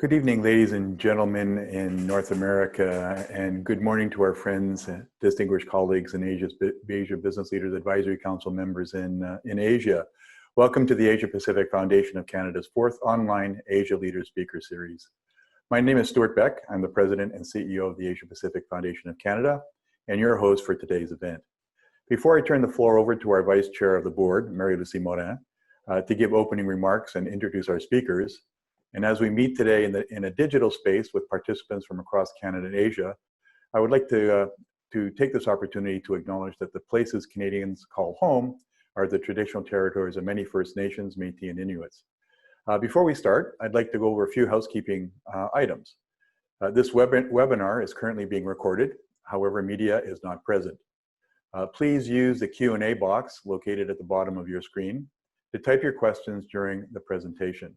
Good evening, ladies and gentlemen in North America, and good morning to our friends, distinguished colleagues and Asia Business Leaders Advisory Council members in Asia. Welcome to the Asia Pacific Foundation of Canada's fourth online Asia Leaders Speaker Series. My name is Stuart Beck. I'm the President and CEO of the Asia Pacific Foundation of Canada and your host for today's event. Before I turn the floor over to our Vice Chair of the Board, Marie-Lucie Morin, to give opening remarks and introduce our speakers, and as we meet today in a digital space with participants from across Canada and Asia, I would like to take this opportunity to acknowledge that the places Canadians call home are the traditional territories of many First Nations, Métis, and Inuits. Before we start, I'd like to go over a few housekeeping items. This webinar is currently being recorded. However, media is not present. Please use the Q&A box located at the bottom of your screen to type your questions during the presentation.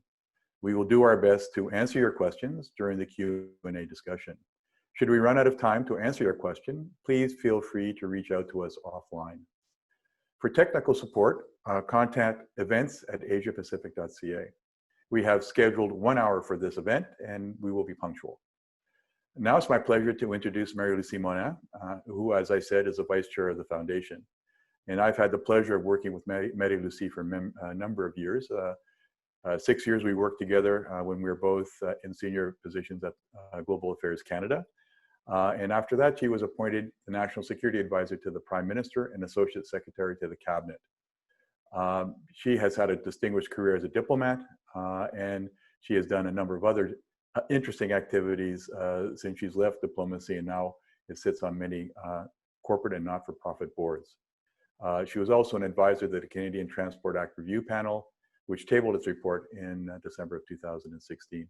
We will do our best to answer your questions during the Q&A discussion. Should we run out of time to answer your question, please feel free to reach out to us offline. For technical support, contact events@asiapacific.ca. We have scheduled 1 hour for this event and we will be punctual. Now it's my pleasure to introduce Marie-Lucie Morin, who, as I said, is the Vice Chair of the Foundation. And I've had the pleasure of working with Marie-Lucie for a number of years. 6 years we worked together when we were both in senior positions at Global Affairs Canada. And after that, she was appointed the National Security Advisor to the Prime Minister and Associate Secretary to the Cabinet. She has had a distinguished career as a diplomat, and she has done a number of other interesting activities since she's left diplomacy and now sits on many corporate and not-for-profit boards. She was also an advisor to the Canadian Transport Act Review Panel, which tabled its report in December of 2016.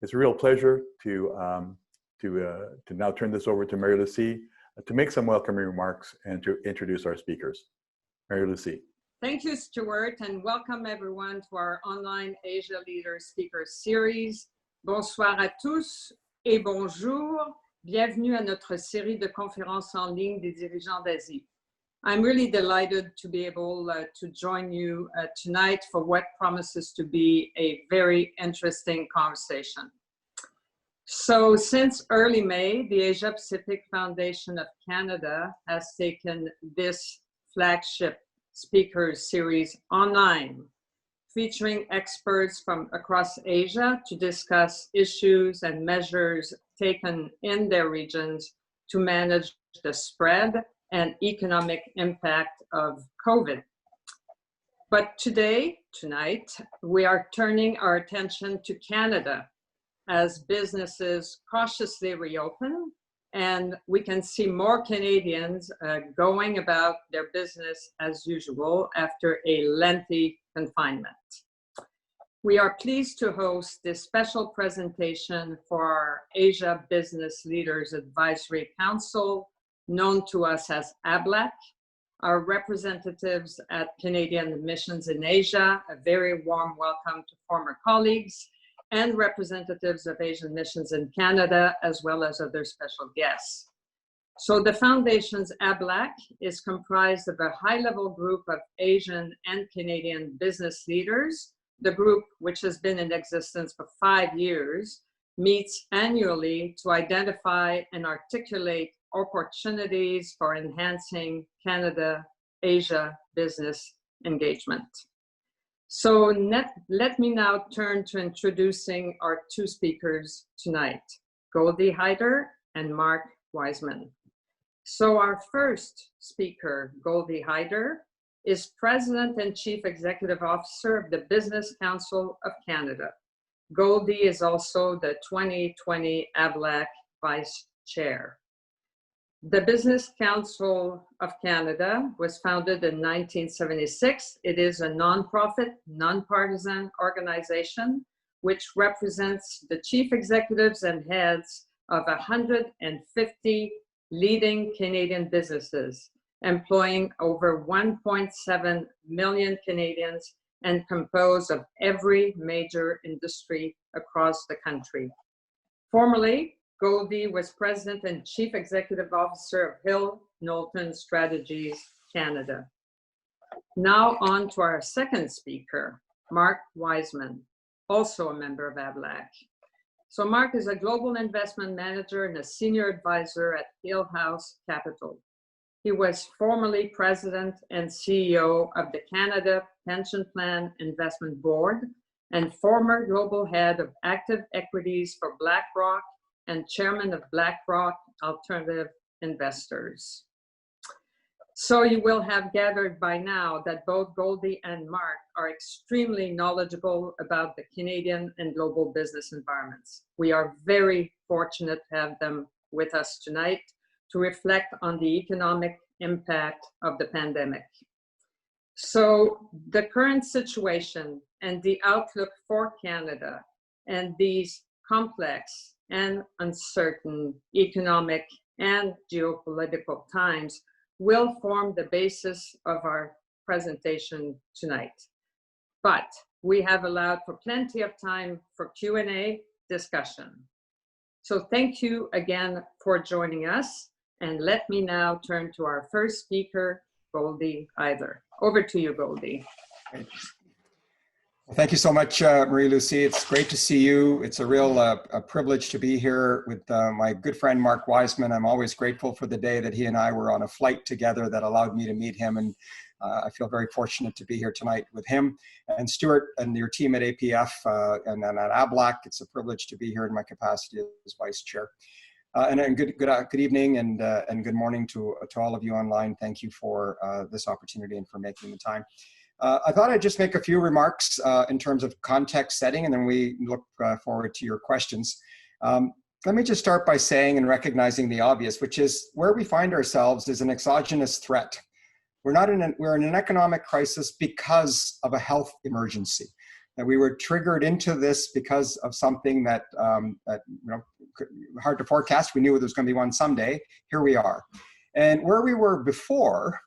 It's a real pleasure to now turn this over to Marie-Lucie to make some welcoming remarks and to introduce our speakers. Marie-Lucie. Thank you, Stuart, and welcome everyone to our online Asia Leaders Speaker Series. Bonsoir à tous et bonjour. Bienvenue à notre série de conférences en ligne des dirigeants d'Asie. I'm really delighted to be able to join you tonight for what promises to be a very interesting conversation. So since early May, the Asia Pacific Foundation of Canada has taken this flagship speakers series online, featuring experts from across Asia to discuss issues and measures taken in their regions to manage the spread and economic impact of COVID. But tonight, we are turning our attention to Canada as businesses cautiously reopen, and we can see more Canadians going about their business as usual after a lengthy confinement. We are pleased to host this special presentation for our Asia Business Leaders Advisory Council, known to us as ABLAC, our representatives at Canadian Missions in Asia, a very warm welcome to former colleagues, and representatives of Asian Missions in Canada, as well as other special guests. So the Foundation's ABLAC is comprised of a high-level group of Asian and Canadian business leaders. The group, which has been in existence for 5 years, meets annually to identify and articulate opportunities for enhancing Canada-Asia business engagement. So let me now turn to introducing our two speakers tonight, Goldy Hyder and Mark Wiseman. So our first speaker, Goldy Hyder, is President and Chief Executive Officer of the Business Council of Canada. Goldy is also the 2020 ABLAC Vice Chair. The Business Council of Canada was founded in 1976. It is a nonprofit, nonpartisan organization which represents the chief executives and heads of 150 leading Canadian businesses, employing over 1.7 million Canadians and composed of every major industry across the country. Formerly, Goldy was President and Chief Executive Officer of Hill Knowlton Strategies Canada. Now on to our second speaker, Mark Wiseman, also a member of ABLAC. So Mark is a global investment manager and a senior advisor at Hillhouse Capital. He was formerly president and CEO of the Canada Pension Plan Investment Board and former global head of active equities for BlackRock and chairman of BlackRock Alternative Investors. So you will have gathered by now that both Goldy and Mark are extremely knowledgeable about the Canadian and global business environments. We are very fortunate to have them with us tonight to reflect on the economic impact of the pandemic. So the current situation and the outlook for Canada and these complex and uncertain economic and geopolitical times will form the basis of our presentation tonight. But we have allowed for plenty of time for Q&A discussion. So thank you again for joining us. And let me now turn to our first speaker, Goldy Hyder. Over to you, Goldy. Well, thank you so much, Marie-Lucie. It's great to see you. It's a real a privilege to be here with my good friend, Mark Wiseman. I'm always grateful for the day that he and I were on a flight together that allowed me to meet him. And I feel very fortunate to be here tonight with him and Stuart and your team at APF and then at ABLAC. It's a privilege to be here in my capacity as vice chair. And good evening and good morning to all of you online. Thank you for this opportunity and for making the time. I thought I'd just make a few remarks in terms of context setting, and then we look forward to your questions. Let me just start by saying and recognizing the obvious, which is where we find ourselves is an exogenous threat. We're in an economic crisis because of a health emergency. That we were triggered into this because of something that, hard to forecast. We knew there was going to be one someday. Here we are. And where we were before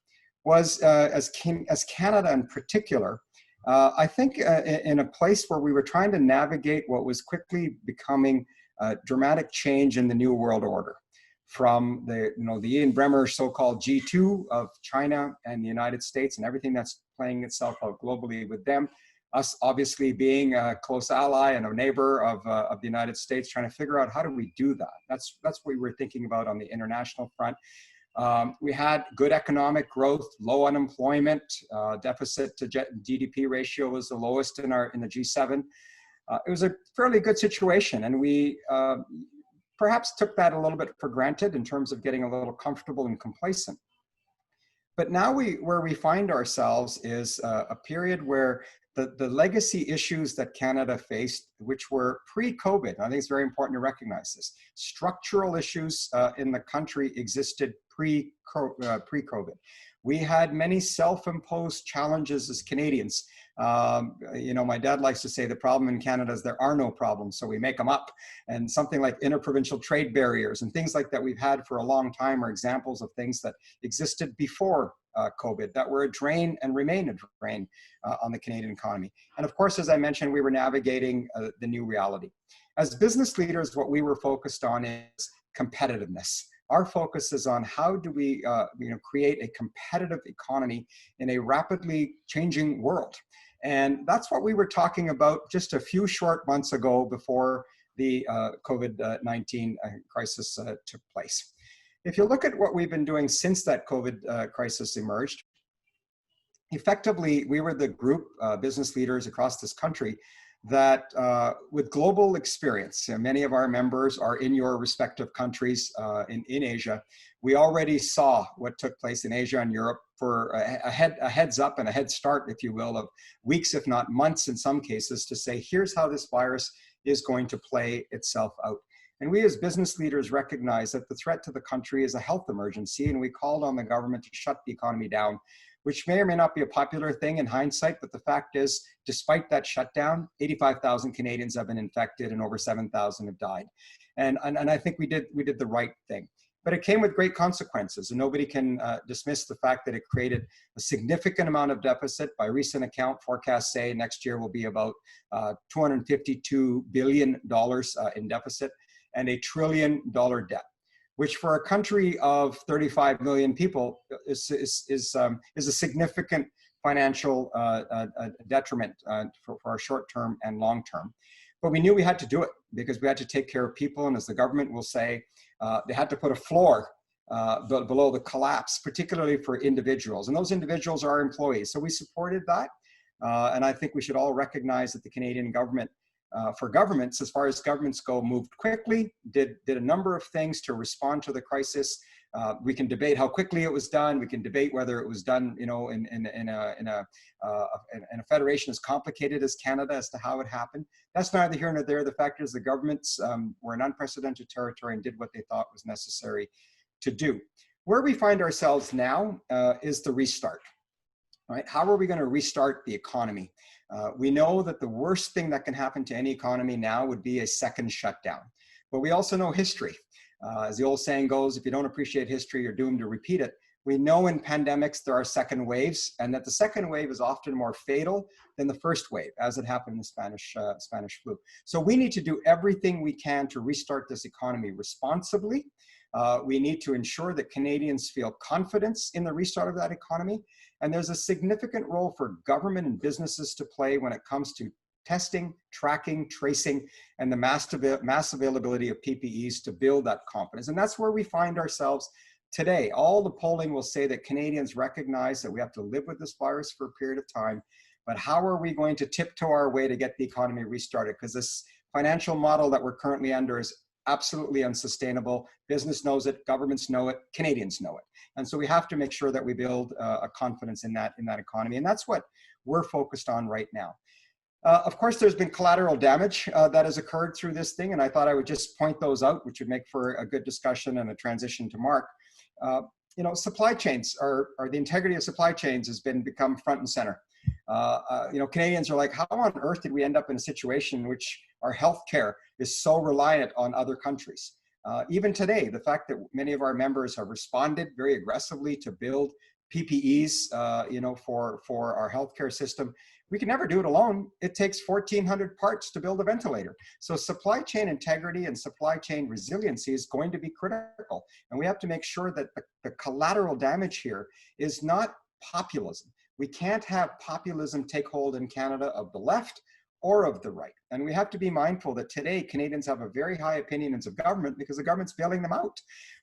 was, as Canada in particular, I think in a place where we were trying to navigate what was quickly becoming a dramatic change in the New World Order. From the Ian Bremmer so-called G2 of China and the United States and everything that's playing itself out globally with them, us obviously being a close ally and a neighbor of the United States, trying to figure out how do we do that. That's what we were thinking about on the international front. We had good economic growth, low unemployment, deficit to GDP ratio was the lowest in the G7. It was a fairly good situation, and we perhaps took that a little bit for granted in terms of getting a little comfortable and complacent. But now where we find ourselves is a period where the legacy issues that Canada faced, which were pre-COVID, I think it's very important to recognize this, structural issues in the country existed pre-COVID. We had many self-imposed challenges as Canadians. My dad likes to say the problem in Canada is there are no problems, so we make them up. And something like interprovincial trade barriers and things like that we've had for a long time are examples of things that existed before COVID that were a drain and remain a drain on the Canadian economy. And of course, as I mentioned, we were navigating the new reality. As business leaders, what we were focused on is competitiveness. Our focus is on how do we create a competitive economy in a rapidly changing world. And that's what we were talking about just a few short months ago before the COVID-19 crisis took place. If you look at what we've been doing since that COVID crisis emerged, effectively, we were the group, business leaders across this country that with global experience, many of our members are in your respective countries in Asia. We already saw what took place in Asia and Europe for a heads up and a head start, if you will, of weeks, if not months in some cases, to say, here's how this virus is going to play itself out. And we as business leaders recognize that the threat to the country is a health emergency, and we called on the government to shut the economy down, which may or may not be a popular thing in hindsight, but the fact is, despite that shutdown, 85,000 Canadians have been infected and over 7,000 have died. And I think we did the right thing. But it came with great consequences, and nobody can dismiss the fact that it created a significant amount of deficit. By recent account, forecasts say next year will be about $252 billion in deficit and $1 trillion debt, which for a country of 35 million people is a significant financial detriment for our short term and long term. but we knew we had to do it because we had to take care of people. And as the government will say, they had to put a floor below the collapse, particularly for individuals. And those individuals are our employees. So we supported that. And I think we should all recognize that the Canadian government, for governments, as far as governments go, moved quickly, did a number of things to respond to the crisis. We can debate how quickly it was done. We can debate whether it was done, you know, in a federation as complicated as Canada as to how it happened. That's neither here nor there. The fact is the governments were in unprecedented territory and did what they thought was necessary to do. Where we find ourselves now is the restart. Right? How are we going to restart the economy? We know that the worst thing that can happen to any economy now would be a second shutdown. But we also know history. As the old saying goes, if you don't appreciate history, you're doomed to repeat it. We know in pandemics there are second waves, and that the second wave is often more fatal than the first wave, as it happened in the Spanish flu. So we need to do everything we can to restart this economy responsibly. We need to ensure that Canadians feel confidence in the restart of that economy. And there's a significant role for government and businesses to play when it comes to testing, tracking, tracing, and the mass availability of PPEs to build that confidence. And that's where we find ourselves today. All the polling will say that Canadians recognize that we have to live with this virus for a period of time, but how are we going to tiptoe our way to get the economy restarted? Because this financial model that we're currently under is absolutely unsustainable. Business knows it, governments know it, Canadians know it. And so we have to make sure that we build a confidence in that economy. And that's what we're focused on right now. Of course, there's been collateral damage that has occurred through this thing. And I thought I would just point those out, which would make for a good discussion and a transition to Mark. You know, supply chains or the integrity of supply chains has become front and center. You know, Canadians are like, how on earth did we end up in a situation in which our healthcare is so reliant on other countries? Even today, the fact that many of our members have responded very aggressively to build PPEs, you know, for our healthcare system, we can never do it alone. It takes 1,400 parts to build a ventilator. So supply chain integrity and supply chain resiliency is going to be critical. And we have to make sure that the collateral damage here is not populism. We can't have populism take hold in Canada of the left or of the right. And we have to be mindful that today Canadians have a very high opinions of government because the government's bailing them out.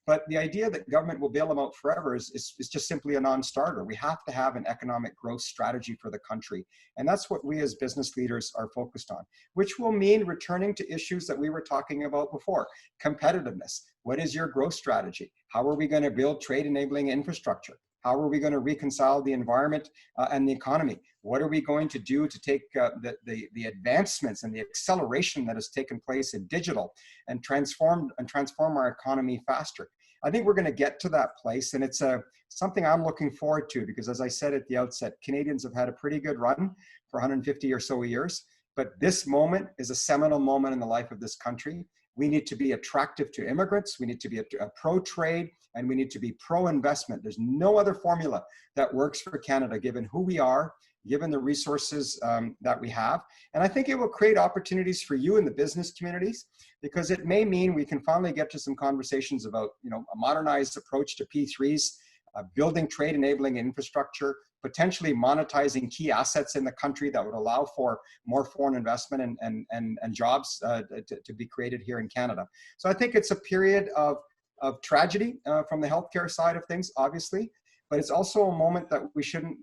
But the idea that government will bail them out forever is just simply a non-starter. We have to have an economic growth strategy for the country. And that's what we as business leaders are focused on, which will mean returning to issues that we were talking about before. Competitiveness. What is your growth strategy? How are we going to build trade enabling infrastructure? How are we going to reconcile the environment and the economy? What are we going to do to take the advancements and the acceleration that has taken place in digital and transform our economy faster? I think we're going to get to that place, and it's something I'm looking forward to because, as I said at the outset, Canadians have had a pretty good run for 150 or so years, but this moment is a seminal moment in the life of this country. We need to be attractive to immigrants. We need to be a pro-trade, and we need to be pro-investment. There's no other formula that works for Canada, given who we are, given the resources that we have. And I think it will create opportunities for you in the business communities, because it may mean we can finally get to some conversations about, you know, a modernized approach to P3s, building trade enabling infrastructure, potentially monetizing key assets in the country that would allow for more foreign investment and jobs to be created here in Canada. So I think it's a period of tragedy from the healthcare side of things, obviously, but it's also a moment that we shouldn't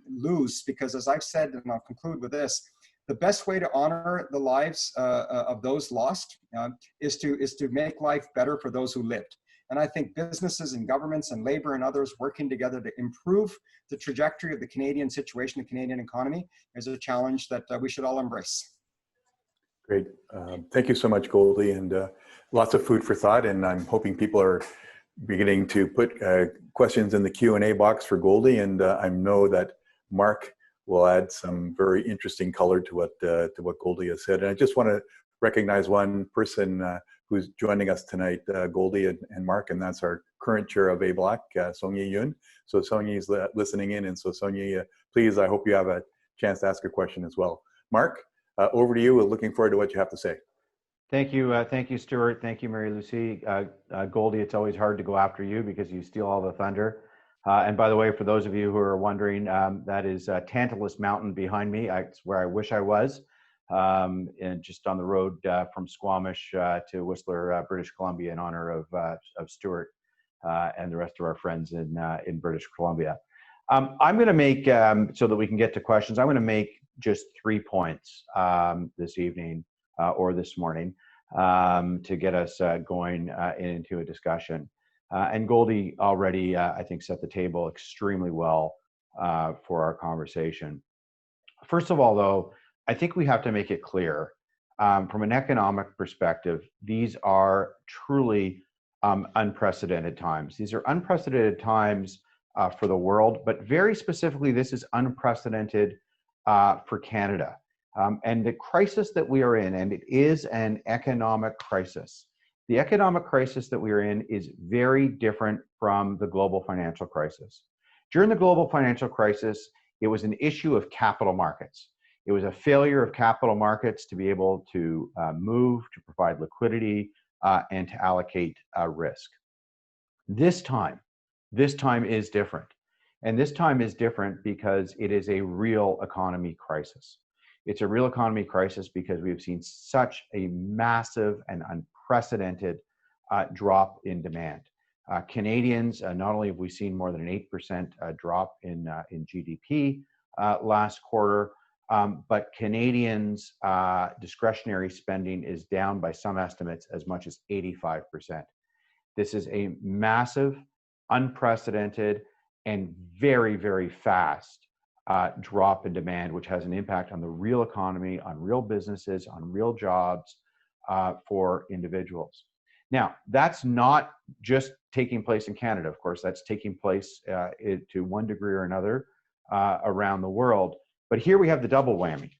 lose, because as I've said, and I'll conclude with this, the best way to honor the lives of those lost is to make life better for those who lived. And I think businesses and governments and labor and others working together to improve the trajectory of the Canadian situation, the Canadian economy, is a challenge that we should all embrace. Great. Thank you so much, Goldy, and lots of food for thought. And I'm hoping people are beginning to put questions in the Q&A box for Goldy, and I know that Mark will add some very interesting color to what Goldy has said. And I just want to recognize one person who's joining us tonight, Goldy and Mark, and that's our current chair of ABLAC, Songyee Yoon. So Songyee is listening in, and so Songyee, please, I hope you have a chance to ask a question as well. Mark, over to you. We're looking forward to what you have to say. Thank you, Stuart. Thank you, Mary Lucy. Goldy, it's always hard to go after you because you steal all the thunder. And by the way, for those of you who are wondering, that is Tantalus Mountain behind me. It's where I wish I was. and just on the road from Squamish to Whistler, British Columbia, in honor of Stuart and the rest of our friends in British Columbia. I'm going to make, so that we can get to questions, I'm going to make just 3 points this evening or this morning to get us going into a discussion. And Goldy already, I think, set the table extremely well for our conversation. First of all, though, I think we have to make it clear from an economic perspective, these are truly unprecedented times. These are unprecedented times for the world, but very specifically, this is unprecedented for Canada. And the crisis that we are in, and it is an economic crisis, the economic crisis that we are in is very different from the global financial crisis. During the global financial crisis, it was an issue of capital markets. It was a failure of capital markets to be able to move, to provide liquidity, and to allocate risk. This time is different. And this time is different because it is a real economy crisis. It's a real economy crisis because we've seen such a massive and unprecedented drop in demand. Canadians, not only have we seen more than an 8% drop in GDP last quarter, but Canadians' discretionary spending is down by some estimates as much as 85%. This is a massive, unprecedented, and very, very fast drop in demand, which has an impact on the real economy, on real businesses, on real jobs for individuals. Now, that's not just taking place in Canada, of course, that's taking place to one degree or another around the world. But here we have the double whammy.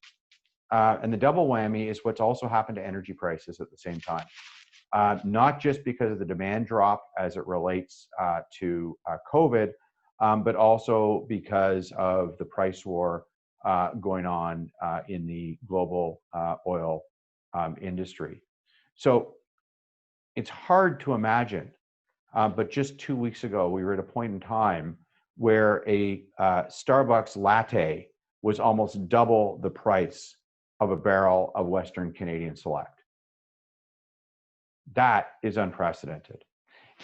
And the double whammy is what's also happened to energy prices at the same time. Not just because of the demand drop as it relates to COVID, but also because of the price war going on in the global oil industry. So it's hard to imagine, but just 2 weeks ago, we were at a point in time where a Starbucks latte was almost double the price of a barrel of Western Canadian Select. That is unprecedented.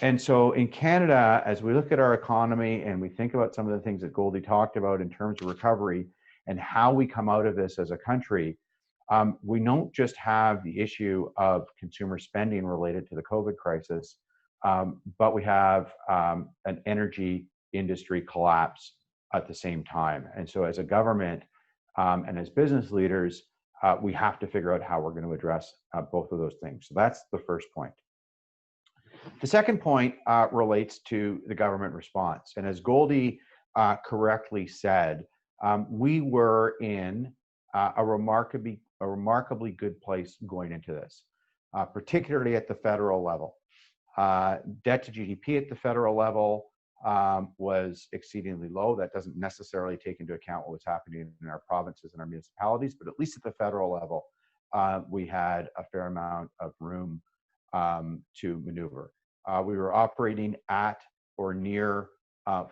And so in Canada, as we look at our economy and we think about some of the things that Goldy talked about in terms of recovery and how we come out of this as a country, we don't just have the issue of consumer spending related to the COVID crisis, but we have an energy industry collapse at the same time. And so as a government and as business leaders, we have to figure out how we're going to address both of those things. So that's the first point. The second point relates to the government response. And as Goldy correctly said, we were in a remarkably good place going into this, particularly at the federal level. Debt to GDP at the federal level was exceedingly low. That doesn't necessarily take into account what was happening in our provinces and our municipalities, but at least at the federal level, we had a fair amount of room to maneuver. We were operating at or near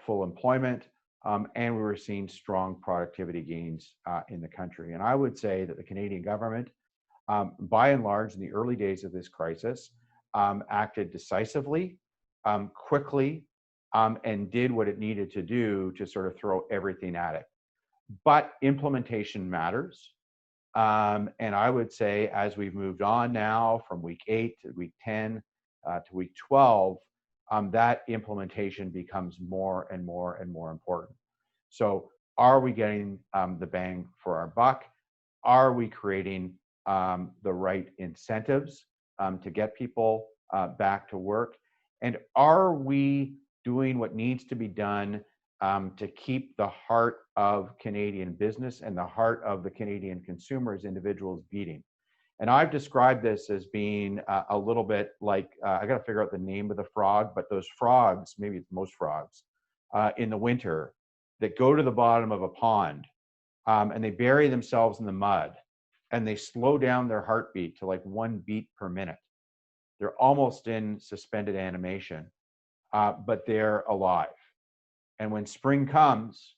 full employment, and we were seeing strong productivity gains in the country. And I would say that the Canadian government, by and large, in the early days of this crisis, acted decisively, quickly, and did what it needed to do to sort of throw everything at it. But implementation matters. And I would say as we've moved on now from week 8 to week 10 to week 12, that implementation becomes more and more and more important. So are we getting the bang for our buck? Are we creating the right incentives to get people back to work? And are we doing what needs to be done to keep the heart of Canadian business and the heart of the Canadian consumer as individuals beating? And I've described this as being a little bit like, I got to figure out the name of the frog, but those frogs, maybe it's most frogs, in the winter that go to the bottom of a pond and they bury themselves in the mud and they slow down their heartbeat to like 1 beat per minute. They're almost in suspended animation, but they're alive. And when spring comes,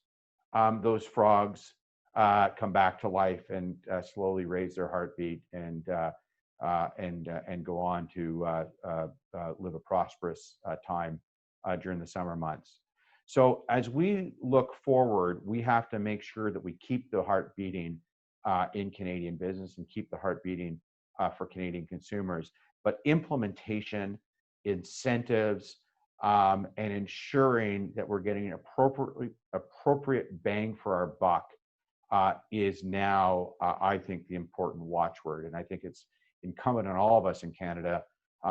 those frogs come back to life and slowly raise their heartbeat and go on to live a prosperous time during the summer months. So as we look forward, we have to make sure that we keep the heart beating in Canadian business and keep the heart beating for Canadian consumers. But implementation, incentives, and ensuring that we're getting appropriate bang for our buck is now, I think, the important watchword. And I think it's incumbent on all of us in Canada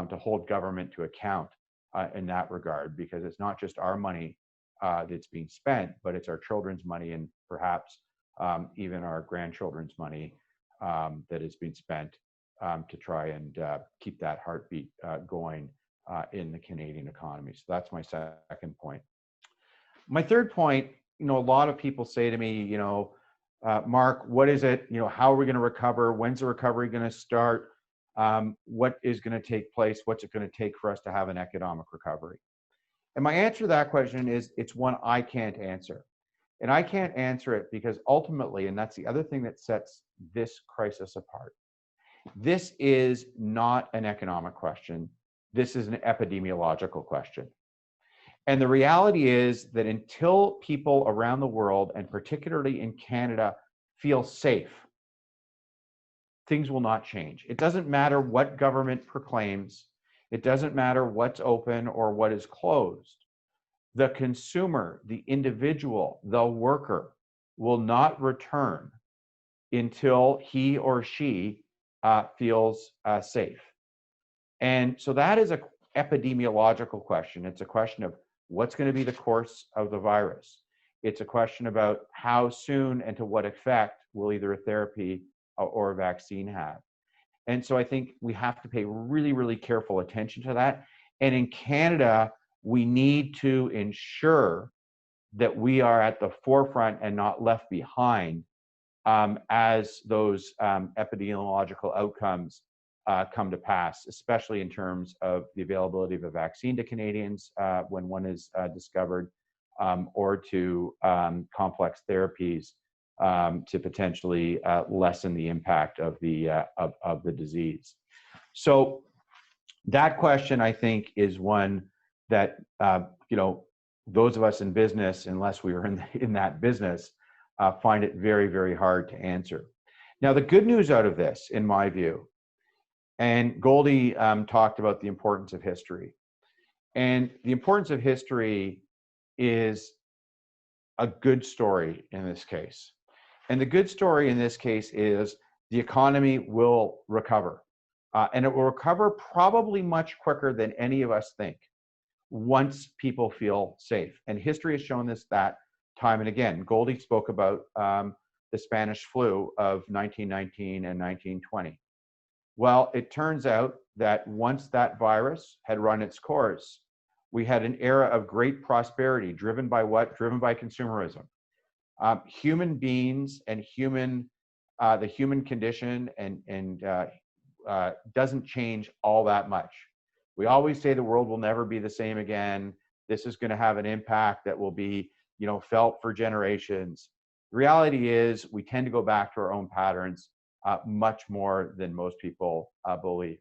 to hold government to account in that regard, because it's not just our money that's being spent, but it's our children's money and perhaps even our grandchildren's money that is being spent to try and keep that heartbeat going in the Canadian economy. So that's my second point. My third point, a lot of people say to me, Mark, what is it? How are we going to recover? When's the recovery going to start? What is going to take place? What's it going to take for us to have an economic recovery? And my answer to that question is, it's one I can't answer. And I can't answer it because ultimately, and that's the other thing that sets this crisis apart, this is not an economic question. This is an epidemiological question. And the reality is that until people around the world, and particularly in Canada, feel safe, things will not change. It doesn't matter what government proclaims. It doesn't matter what's open or what is closed. The consumer, the individual, the worker will not return until he or she feels safe. And so that is an epidemiological question. It's a question of what's going to be the course of the virus. It's a question about how soon and to what effect will either a therapy or a vaccine have. And so I think we have to pay really, really careful attention to that. And in Canada, we need to ensure that we are at the forefront and not left behind as those epidemiological outcomes come to pass, especially in terms of the availability of a vaccine to Canadians when one is discovered, or to complex therapies to potentially lessen the impact of the disease. So that question, I think, is one that those of us in business, unless we were in that business, find it very, very hard to answer. Now, the good news out of this, in my view, and Goldy talked about the importance of history, and the importance of history is a good story in this case. And the good story in this case is the economy will recover. And it will recover probably much quicker than any of us think once people feel safe. And history has shown us that time and again. Goldy spoke about the Spanish flu of 1919 and 1920. Well, it turns out that once that virus had run its course, we had an era of great prosperity driven by what? Driven by consumerism. Human beings and the human condition doesn't change all that much. We always say the world will never be the same again. This is going to have an impact that will be, felt for generations. The reality is we tend to go back to our own patterns much more than most people believe.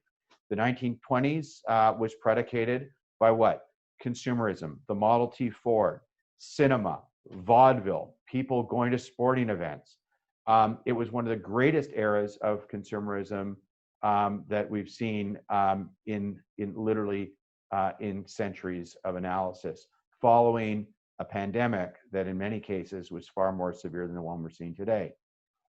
The 1920s was predicated by what? Consumerism, the Model T Ford, cinema, vaudeville, people going to sporting events. It was one of the greatest eras of consumerism that we've seen in literally in centuries of analysis, following a pandemic that in many cases was far more severe than the one we're seeing today.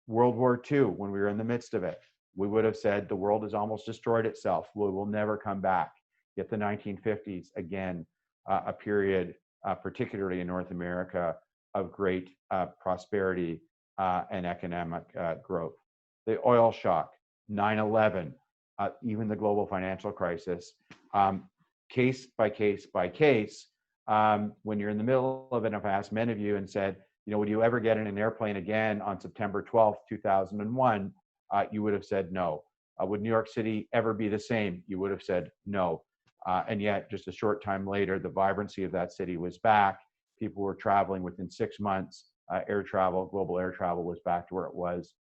World War II, when we were in the midst of it, we would have said the world has almost destroyed itself. We will never come back. Yet the 1950s, again, a period, particularly in North America, of great prosperity and economic growth. The oil shock, 9/11, even the global financial crisis, case by case by case, when you're in the middle of it, if I asked many of you and said, would you ever get in an airplane again on September 12th, 2001? You would have said no. Would New York City ever be the same? You would have said no. And yet, just a short time later, the vibrancy of that city was back. People were traveling within 6 months. air travel, global air travel was back to where it was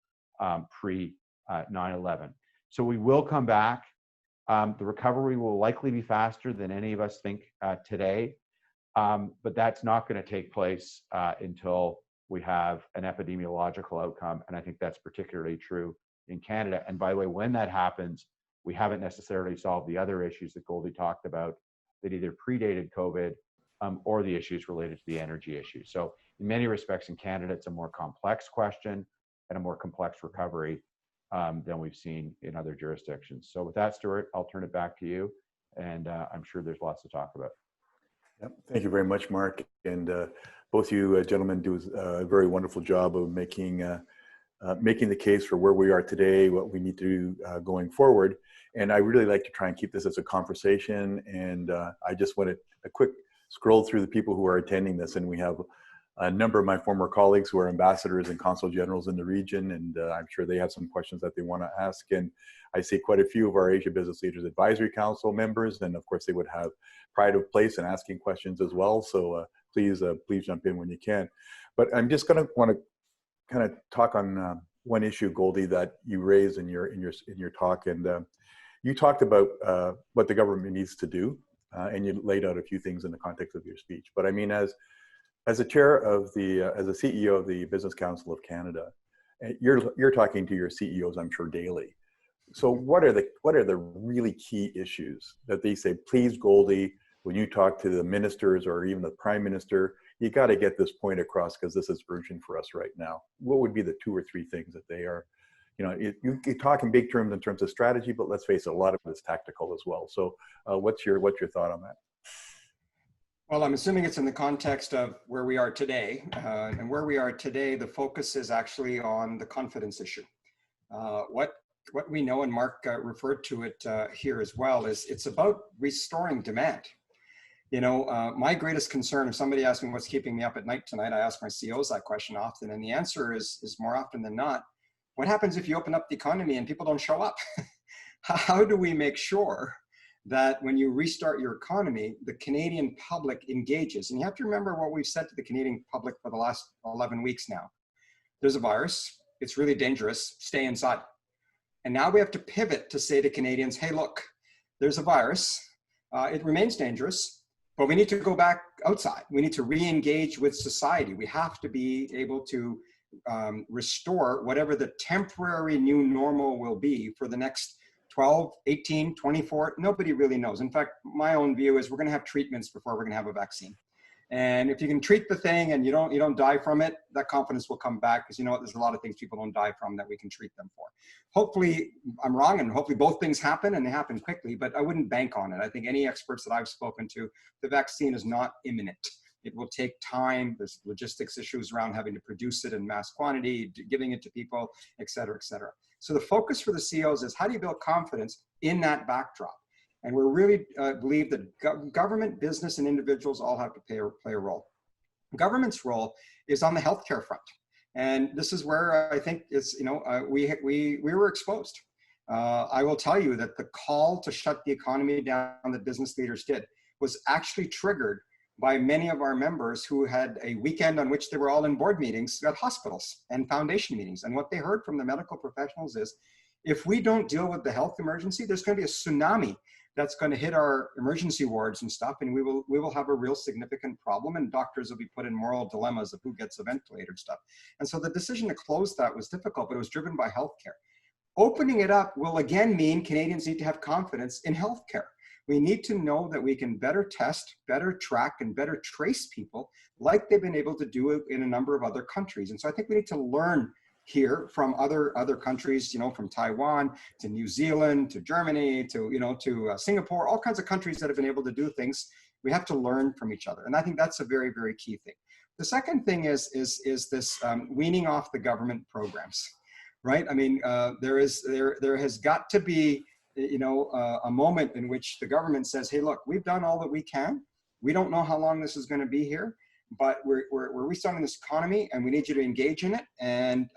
pre 9/11. So we will come back. The recovery will likely be faster than any of us think today, but that's not going to take place until we have an epidemiological outcome, and I think that's particularly true in Canada. And by the way, when that happens, we haven't necessarily solved the other issues that Goldy talked about that either predated COVID or the issues related to the energy issue. So in many respects in Canada, it's a more complex question and a more complex recovery than we've seen in other jurisdictions. So with that, Stuart, I'll turn it back to you, and I'm sure there's lots to talk about. Yep. Thank you very much, Mark. And both you gentlemen do a very wonderful job of making the case for where we are today, what we need to do going forward. And I really like to try and keep this as a conversation. And I just wanted a quick scroll through the people who are attending this. And we have a number of my former colleagues who are ambassadors and consul generals in the region. And I'm sure they have some questions that they want to ask. And I see quite a few of our Asia Business Leaders Advisory Council members. And of course, they would have pride of place in asking questions as well. So please jump in when you can. But I'm just going to want to kind of talk on one issue, Goldy, that you raised in your talk. And you talked about what the government needs to do. And you laid out a few things in the context of your speech. But I mean, as a chair of as a CEO of the Business Council of Canada, you're talking to your CEOs, I'm sure, daily. So what are the really key issues that they say, please, Goldy, when you talk to the ministers or even the Prime Minister, you got to get this point across because this is urgent for us right now? What would be the 2 or 3 things that they are, you talk in big terms in terms of strategy, but let's face it, a lot of it is tactical as well. So what's your thought on that? Well, I'm assuming it's in the context of where we are today. And where we are today, the focus is actually on the confidence issue. What we know, and Mark referred to it here as well, is it's about restoring demand. My greatest concern, if somebody asks me what's keeping me up at night tonight, I ask my CEOs that question often. And the answer is more often than not, what happens if you open up the economy and people don't show up? How do we make sure that when you restart your economy, the Canadian public engages? And you have to remember what we've said to the Canadian public for the last 11 weeks now. There's a virus. It's really dangerous. Stay inside. And now we have to pivot to say to Canadians, hey, look, there's a virus. It remains dangerous, but we need to go back outside. We need to re-engage with society. We have to be able to restore whatever the temporary new normal will be for the next 12, 18, 24, nobody really knows. In fact, my own view is we're going to have treatments before we're going to have a vaccine. And if you can treat the thing and you don't die from it, that confidence will come back, because there's a lot of things people don't die from that we can treat them for. Hopefully I'm wrong, and hopefully both things happen and they happen quickly, but I wouldn't bank on it. I think any experts that I've spoken to, the vaccine is not imminent. It will take time. There's logistics issues around having to produce it in mass quantity, giving it to people, et cetera, et cetera. So the focus for the CEOs is how do you build confidence in that backdrop? And we really believe that government, business, and individuals all have to play a role. Government's role is on the healthcare front. And this is where I think we were exposed. I will tell you that the call to shut the economy down that business leaders did was actually triggered by many of our members who had a weekend on which they were all in board meetings at hospitals and foundation meetings. And what they heard from the medical professionals is, if we don't deal with the health emergency, there's going to be a tsunami that's going to hit our emergency wards and stuff, and we will have a real significant problem, and doctors will be put in moral dilemmas of who gets a ventilator and stuff. And so the decision to close that was difficult, but it was driven by healthcare. Opening it up will again mean Canadians need to have confidence in healthcare. We need to know that we can better test, better track, and better trace people like they've been able to do in a number of other countries. And so I think we need to learn here from other countries, from Taiwan to New Zealand to Germany to Singapore, all kinds of countries that have been able to do things. We have to learn from each other, and I think that's a very, very key thing. The second thing is this weaning off the government programs, right? I mean, there has got to be a moment in which the government says, hey, look, we've done all that we can. We don't know how long this is going to be here, but we're restarting this economy, and we need you to engage in it. And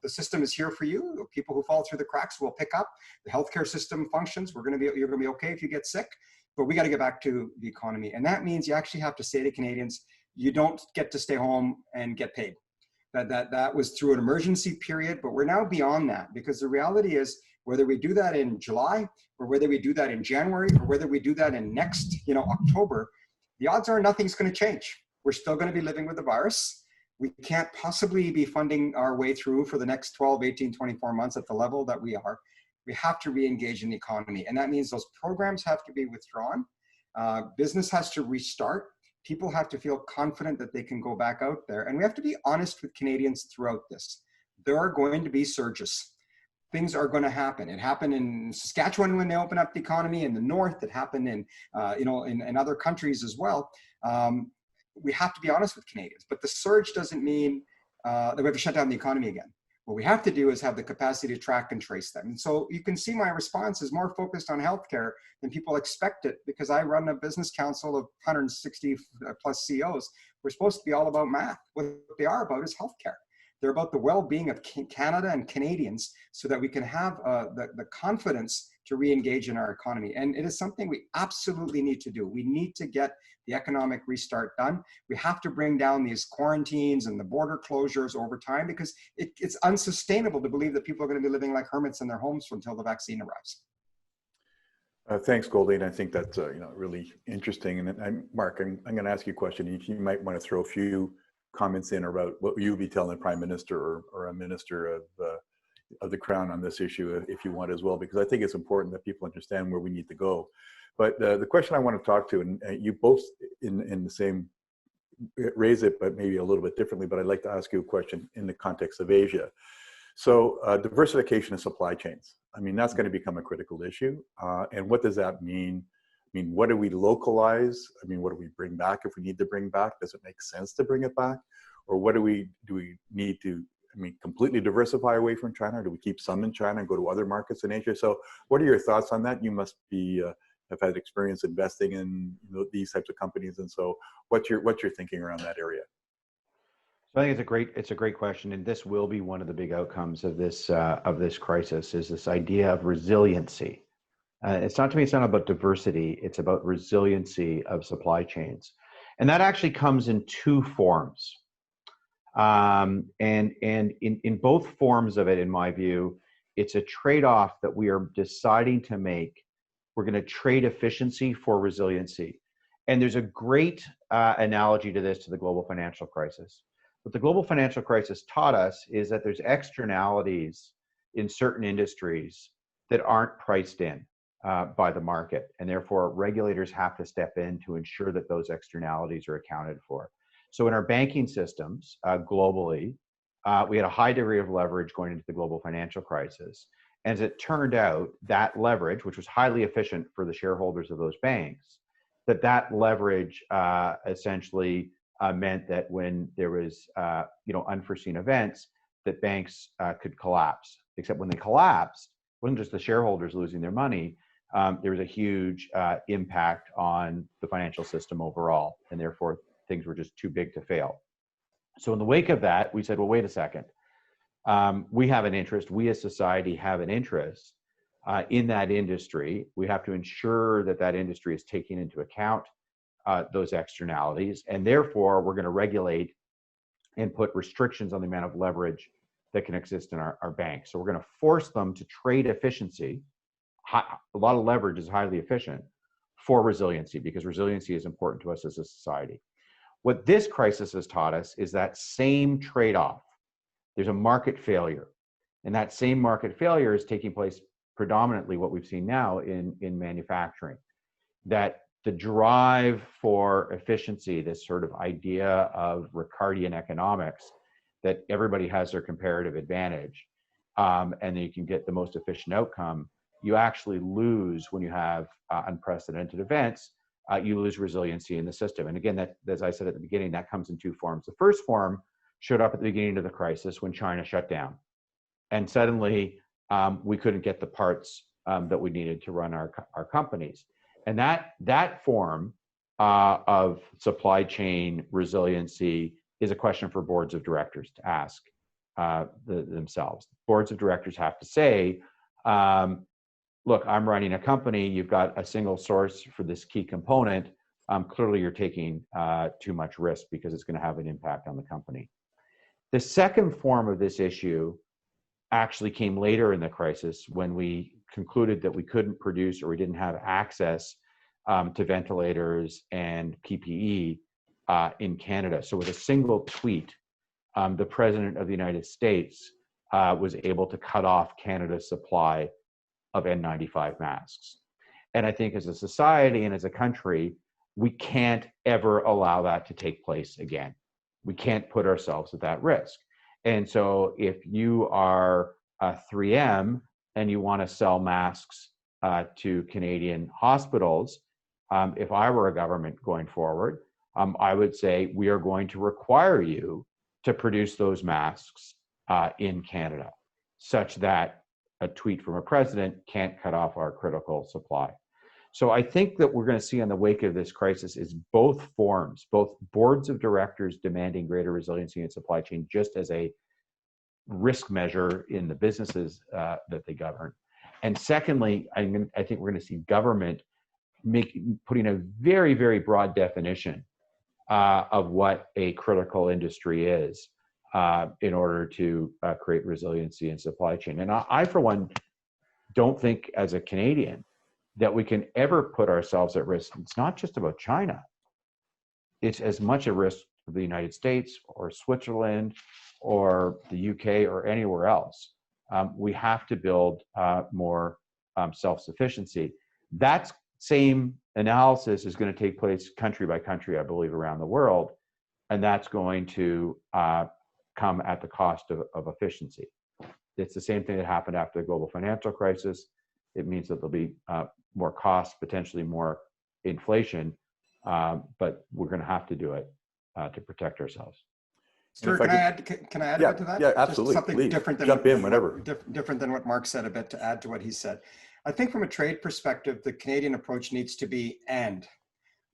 the system is here for you. People who fall through the cracks will pick up. The healthcare system functions. You're going to be okay if you get sick, but we got to get back to the economy. And that means you actually have to say to Canadians, you don't get to stay home and get paid. That was through an emergency period, but we're now beyond that, because the reality is, whether we do that in July, or whether we do that in January, or whether we do that in next, October, the odds are nothing's going to change. We're still going to be living with the virus. We can't possibly be funding our way through for the next 12, 18, 24 months at the level that we are. We have to re-engage in the economy. And that means those programs have to be withdrawn. Business has to restart. People have to feel confident that they can go back out there. And we have to be honest with Canadians throughout this. There are going to be surges. Things are going to happen. It happened in Saskatchewan when they opened up the economy, in the north. It happened in, in other countries as well. We have to be honest with Canadians. But the surge doesn't mean that we have to shut down the economy again. What we have to do is have the capacity to track and trace them. And so you can see my response is more focused on healthcare than people expect it, because I run a business council of 160 plus CEOs. We're supposed to be all about math. What they are about is healthcare. They're about the well-being of Canada and Canadians, so that we can have the confidence to re-engage in our economy. And it is something we absolutely need to do. We need to get the economic restart done. We have to bring down these quarantines and the border closures over time, because it's unsustainable to believe that people are going to be living like hermits in their homes until the vaccine arrives. Thanks, Goldy. And I think that's really interesting. And Mark, I'm going to ask you a question. You might want to throw a few comments in about what you'll be telling the Prime Minister or a minister of the Crown on this issue, if you want as well, because I think it's important that people understand where we need to go. But the question I want to talk to, and you both in the same raise it, but maybe a little bit differently, but I'd like to ask you a question in the context of Asia. So diversification of supply chains. I mean, that's going to become a critical issue. And what does that mean? I mean, what do we localize? I mean, what do we bring back if we need to bring back? Does it make sense to bring it back? Or what do we need to, completely diversify away from China? Or do we keep some in China and go to other markets in Asia? So what are your thoughts on that? You must be, have had experience investing in these types of companies. And so what's your thinking around that area? So I think it's a great question, and this will be one of the big outcomes of this crisis, is this idea of resiliency. It's not about diversity; it's about resiliency of supply chains, and that actually comes in two forms. And in both forms of it, in my view, it's a trade-off that we are deciding to make. We're going to trade efficiency for resiliency, and there's a great analogy to this, to the global financial crisis. What the global financial crisis taught us is that there's externalities in certain industries that aren't priced in by the market, and therefore regulators have to step in to ensure that those externalities are accounted for. So in our banking systems globally, we had a high degree of leverage going into the global financial crisis. As it turned out, that leverage, which was highly efficient for the shareholders of those banks, that leverage essentially meant that when there was, unforeseen events, that banks could collapse. Except when they collapsed, it wasn't just the shareholders losing their money. There was a huge impact on the financial system overall, and therefore things were just too big to fail. So in the wake of that, we said, well, wait a second. We have an interest. We as society have an interest in that industry. We have to ensure that that industry is taking into account those externalities, and therefore we're going to regulate and put restrictions on the amount of leverage that can exist in our banks. So we're going to force them to trade efficiency. A lot of leverage is highly efficient for resiliency, because resiliency is important to us as a society. What this crisis has taught us is that same trade-off. There's a market failure, and that same market failure is taking place predominantly, what we've seen now, in manufacturing. That the drive for efficiency, this sort of idea of Ricardian economics, that everybody has their comparative advantage, and you can get the most efficient outcome, you actually lose when you have unprecedented events. You lose resiliency in the system. And again, that, as I said at the beginning, that comes in two forms. The first form showed up at the beginning of the crisis when China shut down. And suddenly we couldn't get the parts that we needed to run our companies. And that form of supply chain resiliency is a question for boards of directors to ask themselves. Boards of directors have to say, look, I'm running a company, you've got a single source for this key component, clearly you're taking too much risk because it's going to have an impact on the company. The second form of this issue actually came later in the crisis when we concluded that we couldn't produce or we didn't have access to ventilators and PPE in Canada. So with a single tweet, the President of the United States was able to cut off Canada's supply of N95 masks. And I think as a society and as a country, we can't ever allow that to take place again. We can't put ourselves at that risk. And so if you are 3M and you want to sell masks to Canadian hospitals, if I were a government going forward, I would say we are going to require you to produce those masks in Canada, such that a tweet from a president can't cut off our critical supply. So I think that we're going to see in the wake of this crisis is both forms, both boards of directors demanding greater resiliency in supply chain just as a risk measure in the businesses that they govern. And secondly, I think we're going to see government putting a very, very broad definition of what a critical industry is in order to create resiliency in supply chain. And I, for one, don't think as a Canadian that we can ever put ourselves at risk. It's not just about China. It's as much a risk of the United States or Switzerland or the UK or anywhere else. We have to build more self-sufficiency. That same analysis is going to take place country by country, I believe, around the world. And that's going to come at the cost of efficiency. It's the same thing that happened after the global financial crisis. It means that there'll be more costs, potentially more inflation, but we're going to have to do it to protect ourselves. Stuart, can I add a bit to that? Yeah, absolutely. Just something different than jump in whenever. Different than what Mark said a bit to add to what he said. I think from a trade perspective, the Canadian approach needs to be and,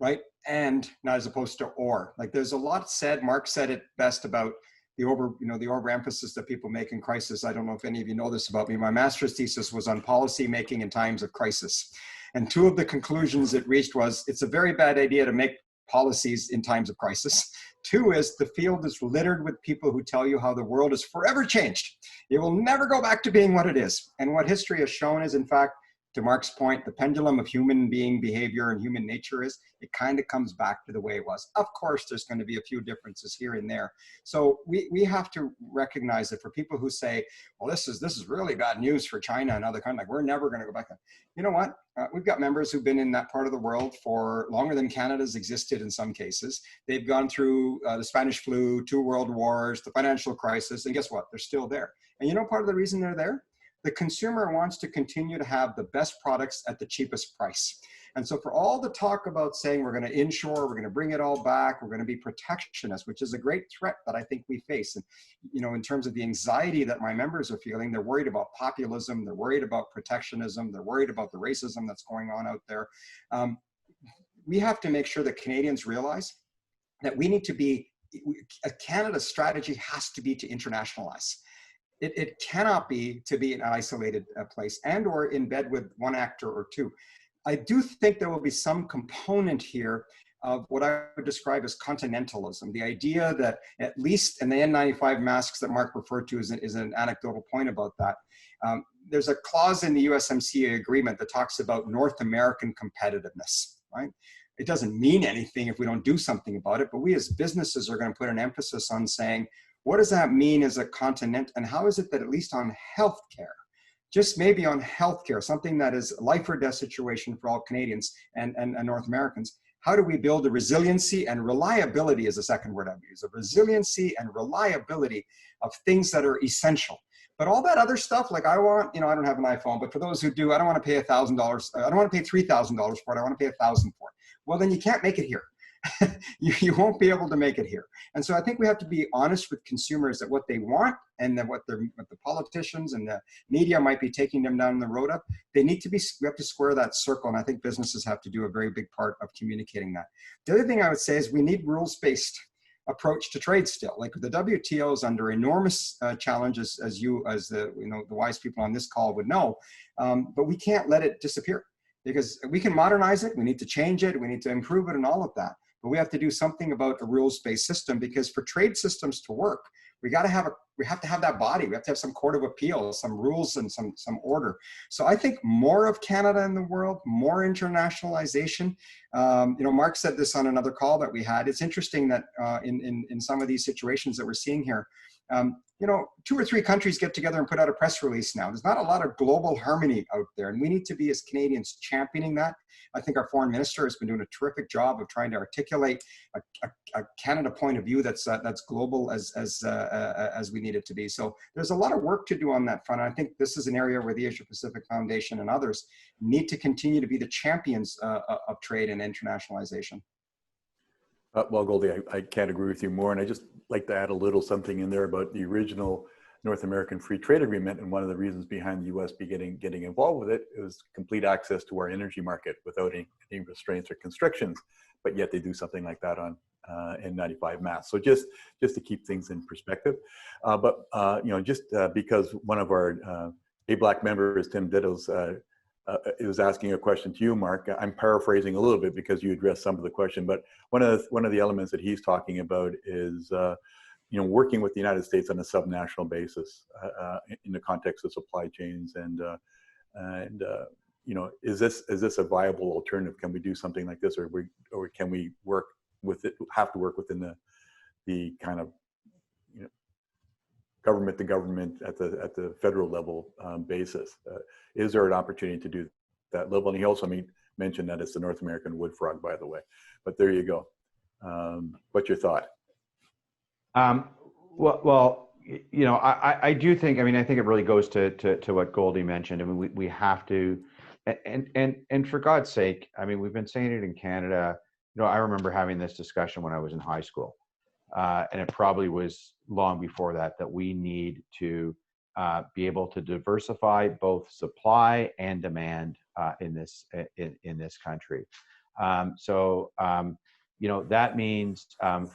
right? And not as opposed to or. Like there's a lot said. Mark said it best about the overemphasis that people make in crisis. I don't know if any of you know this about me. My master's thesis was on policy making in times of crisis. And two of the conclusions it reached was it's a very bad idea to make policies in times of crisis. Two is the field is littered with people who tell you how the world is forever changed. It will never go back to being what it is. And what history has shown is, in fact, to Mark's point, the pendulum of human being behavior and human nature is, it kind of comes back to the way it was. Of course, there's going to be a few differences here and there. So we have to recognize that for people who say, well, this is really bad news for China and other countries, like we're never going to go back. You know what? We've got members who've been in that part of the world for longer than Canada's existed in some cases. They've gone through the Spanish flu, 2 world wars, the financial crisis, and guess what? They're still there. And you know part of the reason they're there? The consumer wants to continue to have the best products at the cheapest price. And so for all the talk about saying we're going to inshore, we're going to bring it all back, we're going to be protectionist, which is a great threat that I think we face. And, you know, in terms of the anxiety that my members are feeling, they're worried about populism, they're worried about protectionism, they're worried about the racism that's going on out there. We have to make sure that Canadians realize that we need to be, Canada's strategy has to be to internationalize. It cannot be to be an isolated place and or in bed with one actor or two. I do think there will be some component here of what I would describe as continentalism. The idea that at least, and the N95 masks that Mark referred to is an anecdotal point about that. There's a clause in the USMCA agreement that talks about North American competitiveness, right? It doesn't mean anything if we don't do something about it, but we as businesses are going to put an emphasis on saying, what does that mean as a continent, and how is it that at least on healthcare, just maybe on healthcare, something that is a life or death situation for all Canadians and North Americans, how do we build a resiliency and reliability is the second word I would use, a resiliency and reliability of things that are essential. But all that other stuff, like I want, you know, I don't have an iPhone, but for those who do, I don't want to pay $1,000. I don't want to pay $3,000 for it. I want to pay $1,000 for it. Well, then you can't make it here. you won't be able to make it here. And so I think we have to be honest with consumers that what they want and that what the politicians and the media might be taking them down the road of, they need to be, we have to square that circle. And I think businesses have to do a very big part of communicating that. The other thing I would say is we need rules-based approach to trade still. Like the WTO is under enormous challenges, as the wise people on this call would know, but we can't let it disappear. because we can modernize it, we need to change it, we need to improve it and all of that. But we have to do something about a rules-based system, because for trade systems to work, we have to have that body. We have to have some court of appeal, some rules and some order. So I think more of Canada in the world, more internationalization. Mark said this on another call that we had. It's interesting that in some of these situations that we're seeing here, 2 or 3 countries get together and put out a press release now. There's not a lot of global harmony out there, and we need to be, as Canadians, championing that. I think our foreign minister has been doing a terrific job of trying to articulate a Canada point of view that's global as we need it to be. So there's a lot of work to do on that front. I think this is an area where the Asia Pacific Foundation and others need to continue to be the champions of trade and internationalization. Well, Goldy, I can't agree with you more. And I just like to add a little something in there about the original North American Free Trade Agreement. And one of the reasons behind the U.S. getting involved with it was complete access to our energy market without any restraints or constrictions. But yet they do something like that on N95 masks. So just to keep things in perspective. Because one of our ABLAC members, Tim Diddles, was asking a question to you, Mark. I'm paraphrasing a little bit because you addressed some of the question, but one of the elements that he's talking about is working with the United States on a subnational basis in the context of supply chains, and is this a viable alternative? Can we do something like this, or can we work with it? Have to work within the kind of government to government at the federal level basis. Is there an opportunity to do that level? And he also mentioned that it's the North American wood frog, by the way. But there you go. What's your thought? I do think. I think it really goes to what Goldy mentioned. I mean, we have to, and for God's sake, I mean, we've been saying it in Canada. I remember having this discussion when I was in high school. And it probably was long before that we need to be able to diversify both supply and demand in this country. That means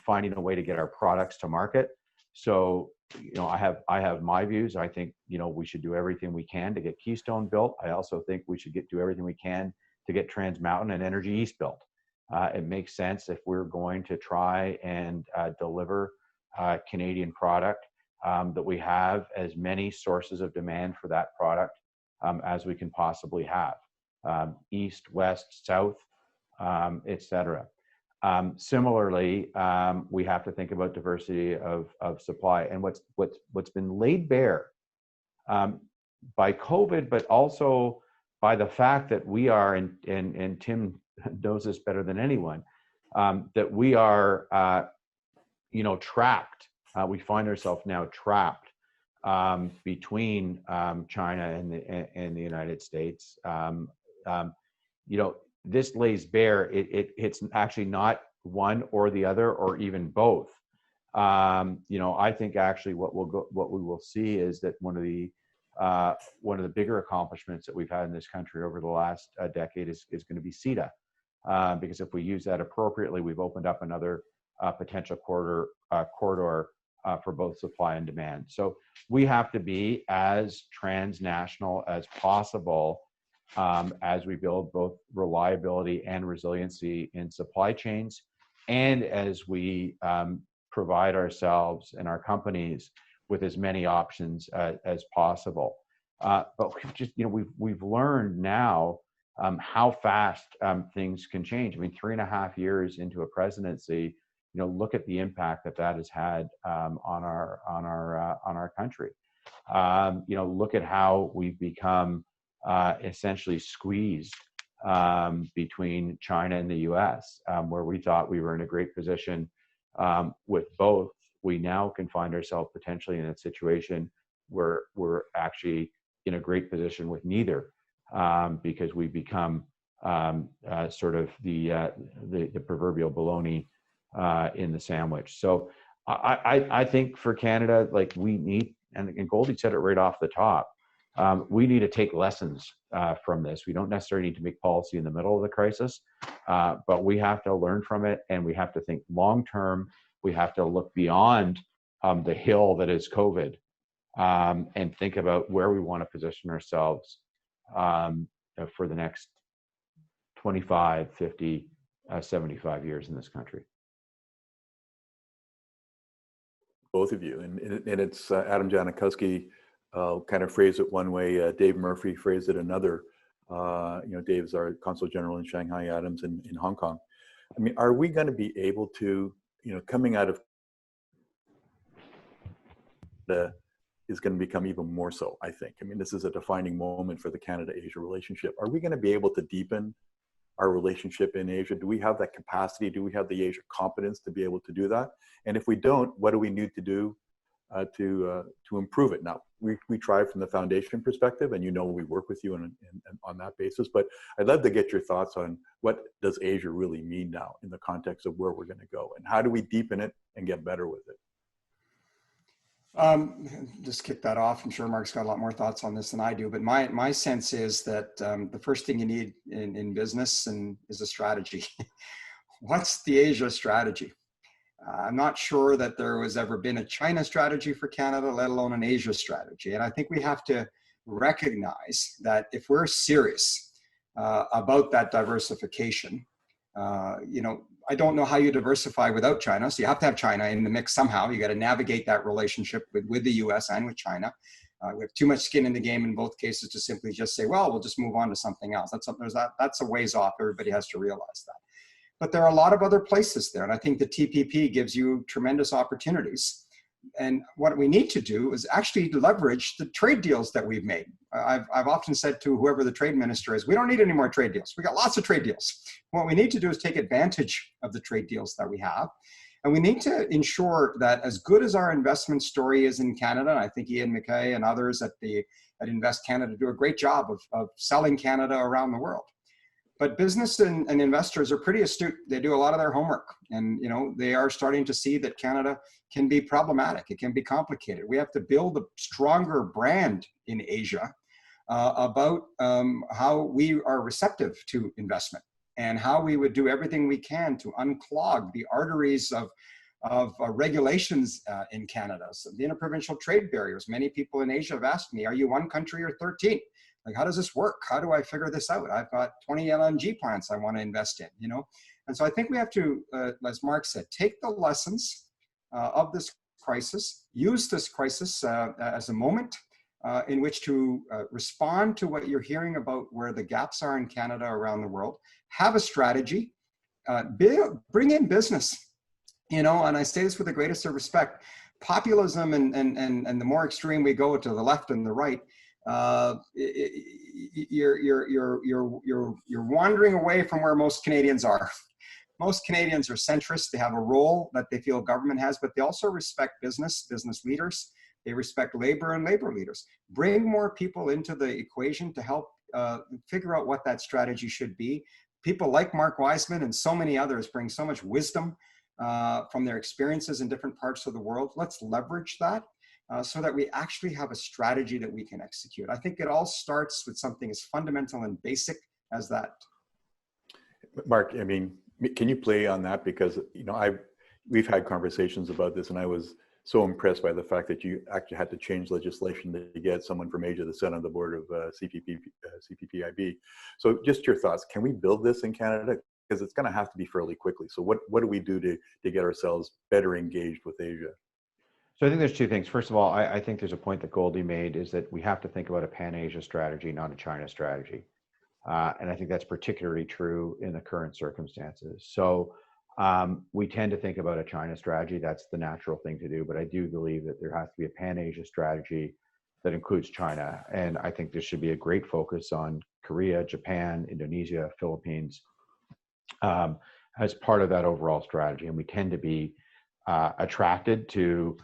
finding a way to get our products to market. So I have my views. I think we should do everything we can to get Keystone built. I also think we should do everything we can to get Trans Mountain and Energy East built. It makes sense if we're going to try and deliver Canadian product that we have as many sources of demand for that product as we can possibly have, east, west, south, etc. Similarly, we have to think about diversity of supply, and what's been laid bare by COVID, but also by the fact that we are, and Tim knows this better than anyone, that we are, trapped. We find ourselves now trapped between China and the United States. This lays bare. It's actually not one or the other, or even both. I think actually what we will see is that one of the bigger accomplishments that we've had in this country over the last decade is going to be CETA. Because if we use that appropriately, we've opened up another potential corridor for both supply and demand. So we have to be as transnational as possible as we build both reliability and resiliency in supply chains, and as we provide ourselves and our companies with as many options as possible. But we've learned now how fast things can change. I mean, 3.5 years into a presidency, look at the impact that has had on our country. Look at how we've become essentially squeezed between China and the U.S., where we thought we were in a great position with both. We now can find ourselves potentially in a situation where we're actually in a great position with neither. Because we've become sort of the proverbial bologna in the sandwich. So I think for Canada, like, we need, and Goldy said it right off the top, we need to take lessons from this. We don't necessarily need to make policy in the middle of the crisis, but we have to learn from it, and we have to think long term. We have to look beyond the hill that is COVID, and think about where we want to position ourselves for the next 25, 50, 75 years in this country. Both of you, and it's Adam Janikowski kind of phrased it one way. Dave Murphy phrased it another. Dave's our consul general in Shanghai, Adam's in Hong Kong. I mean, are we going to be able to, coming out of is going to become even more so, I think. I mean, this is a defining moment for the Canada-Asia relationship. Are we going to be able to deepen our relationship in Asia? Do we have that capacity? Do we have the Asia competence to be able to do that? And if we don't, what do we need to do to improve it? Now, we try from the foundation perspective, and we work with you on that basis, but I'd love to get your thoughts on what does Asia really mean now in the context of where we're going to go, and how do we deepen it and get better with it? Just kick that off. I'm sure Mark's got a lot more thoughts on this than I do, but my sense is that the first thing you need in business is a strategy. What's the Asia strategy? I'm not sure that there has ever been a China strategy for Canada, let alone an Asia strategy. And I think we have to recognize that if we're serious about that diversification, I don't know how you diversify without China. So you have to have China in the mix somehow. You got to navigate that relationship with the US and with China. We have too much skin in the game in both cases to simply just say, well, we'll just move on to something else. That's a ways off. Everybody has to realize that. But there are a lot of other places there. And I think the TPP gives you tremendous opportunities. And what we need to do is actually leverage the trade deals that we've made. I've often said to whoever the trade minister is, we don't need any more trade deals. We got lots of trade deals. What we need to do is take advantage of the trade deals that we have. And we need to ensure that as good as our investment story is in Canada, and I think Ian McKay and others at Invest Canada do a great job of selling Canada around the world. But business and investors are pretty astute. They do a lot of their homework, and they are starting to see that Canada can be problematic. It can be complicated. We have to build a stronger brand in Asia about how we are receptive to investment and how we would do everything we can to unclog the arteries of regulations in Canada. So the interprovincial trade barriers. Many people in Asia have asked me, are you one country or 13? Like, how does this work? How do I figure this out? I've got 20 LNG plants I want to invest in, And so I think we have to, as Mark said, take the lessons of this crisis, use this crisis as a moment in which to respond to what you're hearing about where the gaps are in Canada around the world, have a strategy, bring in business, and I say this with the greatest of respect. Populism and the more extreme we go to the left and the right, you're wandering away from where most Canadians are. Most Canadians are centrist. They have a role that they feel government has, but they also respect business leaders. They respect labor and labor leaders. Bring more people into the equation to help figure out what that strategy should be. People like Mark Wiseman and so many others bring so much wisdom from their experiences in different parts of the world. Let's leverage that. So that we actually have a strategy that we can execute. I think it all starts with something as fundamental and basic as that. Mark, I mean, can you play on that? Because, we've had conversations about this, and I was so impressed by the fact that you actually had to change legislation to get someone from Asia to sit on the board of CPPIB. So just your thoughts. Can we build this in Canada? Because it's going to have to be fairly quickly. So what do we do to get ourselves better engaged with Asia? So I think there's two things. First of all, I think there's a point that Goldy made, is that we have to think about a Pan-Asia strategy, not a China strategy. And I think that's particularly true in the current circumstances. So we tend to think about a China strategy. That's the natural thing to do. But I do believe that there has to be a Pan-Asia strategy that includes China. And I think there should be a great focus on Korea, Japan, Indonesia, Philippines as part of that overall strategy. And we tend to be attracted to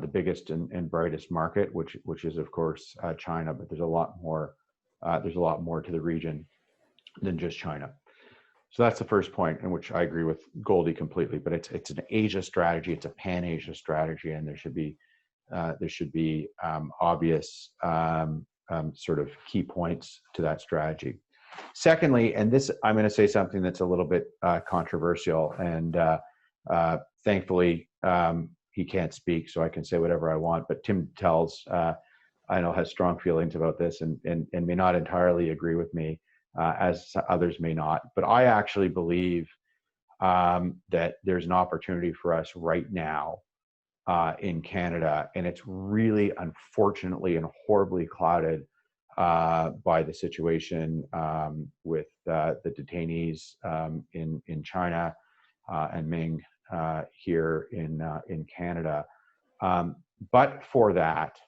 the biggest and brightest market, which is of course China, but there's a lot more to the region than just China. So that's the first point, in which I agree with Goldy completely. But it's an Asia strategy, it's a Pan-Asia strategy, and there should be obvious sort of key points to that strategy. Secondly, and this I'm going to say something that's a little bit controversial, and thankfully. He can't speak, so I can say whatever I want. But Tim Tells, I know, has strong feelings about this and may not entirely agree with me. as others may not. But I actually believe that there's an opportunity for us right now in Canada, and it's really, unfortunately and horribly clouded by the situation with the detainees in China and Ming here in Canada. But for that,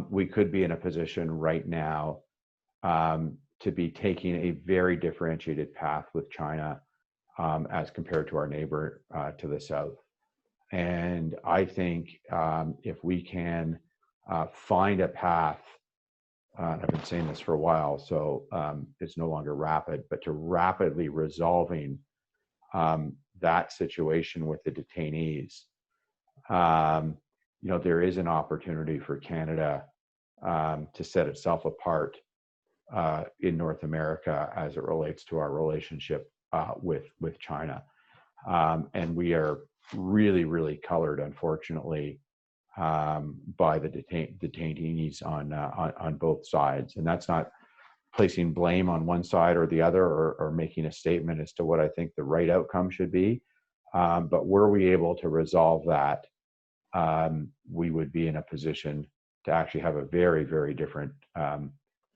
we could be in a position right now to be taking a very differentiated path with China as compared to our neighbor to the south. And I think if we can find a path, I've been saying this for a while, so it's no longer rapid, but to rapidly resolving that situation with the detainees, there is an opportunity for Canada to set itself apart in North America as it relates to our relationship with China. And we are really, really colored, unfortunately, by the detainees on both sides. And that's not placing blame on one side or the other, or making a statement as to what I think the right outcome should be. But were we able to resolve that, we would be in a position to actually have a very, very different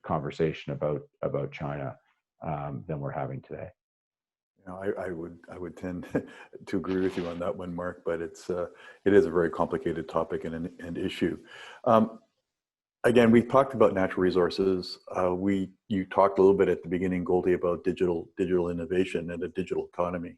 conversation about China than we're having today. I would tend to agree with you on that one, Mark, but it is a very complicated topic and an issue. Again, we talked about natural resources. You talked a little bit at the beginning, Goldy, about digital innovation and a digital economy.